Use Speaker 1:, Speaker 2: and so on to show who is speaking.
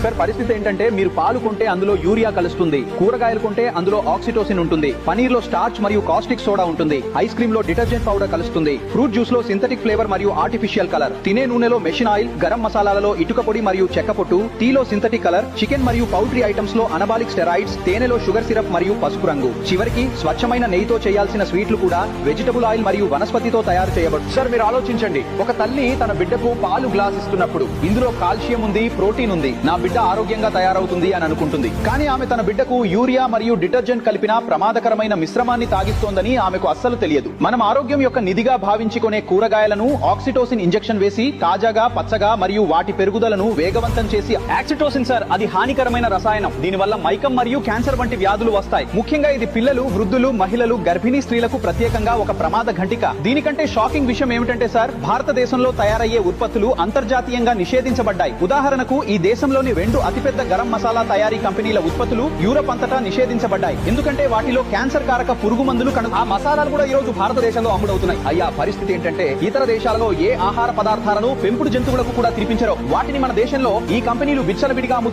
Speaker 1: Sir పరిస్థితి ఏంటంటే మీరు పాలు కొంటే అందులో యూరియా కలుస్తుంది, కూరగాయలు కొంటే అందులో ఆక్సిటోసిన్ ఉంటుంది, పనీర్ లో స్టార్చ్ మరియు కాస్టిక్ సోడా ఉంటుంది, ఐస్ క్రీమ్ లో డిటర్జెంట్ పౌడర్ కలుస్తుంది, ఫ్రూట్ జ్యూస్ లో సింథటిక్ ఫ్లేవర్ మరియు ఆర్టిఫిషియల్ కలర్, తినే నూనెలో మెషిన్ ఆయిల్, గరం మసాలాలలో ఇటుక పొడి మరియు చెక్క పొట్టు, టీలో సింథటిక్ కలర్, చికెన్ మరియు పౌల్ట్రీ ఐటమ్స్ లో అనబాలిక్ స్టెరాయిడ్స్, తేనెలో షుగర్ సిరప్ మరియు పసుపు రంగు, చివరికి స్వచ్ఛమైన నెయ్యితో చేయాల్సిన స్వీట్లు కూడా వెజిటబుల్ ఆయిల్ మరియు వనస్పతితో తయారు చేయబడు. సార్ మీరు ఆలోచించండి, ఒక తల్లి తన బిడ్డకు పాలు గ్లాస్ ఇస్తున్నప్పుడు ఇందులో కాల్షియం ఉంది, ప్రోటీన్ ఉంది, నా బిడ్డ ఆరోగ్యంగా తయారవుతుంది అని అనుకుంటుంది. కానీ ఆమె తన బిడ్డకు యూరియా మరియు డిటర్జెంట్ కలిపిన ప్రమాదకరమైన మిశ్రమాన్ని తాగిస్తోందని ఆమెకు అస్సలు తెలియదు. మనం ఆరోగ్యం యొక్క నిధిగా భావించి కొనే కూరగాయలను ఆక్సిటోసిన్ ఇంజెక్షన్ వేసి తాజాగా, పచ్చగా మరియు వాటి పెరుగుదలను వేగవంతం చేసి ఆక్సిటోసిన్ సార్ అది హానికరమైన రసాయనం. దీనివల్ల మైకం మరియు క్యాన్సర్ వంటి వ్యాధులు వస్తాయి. ముఖ్యంగా ఇది పిల్లలు, వృద్ధులు, మహిళలు, గర్భిణీ స్త్రీలకు ప్రత్యేకంగా ఒక ప్రమాద ఘంటిక. దీనికంటే షాకింగ్ విషయం ఏమిటంటే సార్, భారతదేశంలో తయారయ్యే ఉత్పత్తులు అంతర్జాతీయంగా నిషేధించబడ్డాయి. ఉదాహరణకు ఈ దేశంలోని 2 అతిపెద్ద గరం మసాలా తయారీ కంపెనీల ఉత్పత్తులు యూరప్ అంతటా నిషేధించబడ్డాయి. ఎందుకంటే వాటిలో క్యాన్సర్ కారక పురుగు మందులు ఆ మసాలాలు కూడా ఈ రోజు భారతదేశంలో అమ్ముడవుతున్నాయి. అయ్యా పరిస్థితి ఏంటంటే ఇతర దేశాలలో ఏ ఆహార పదార్థాలను పెంపుడు జంతువులకు కూడా తినిపించరో వాటిని మన దేశంలో ఈ కంపెనీలు విచ్చలవిడిగా అమ్ముతున్నాయి.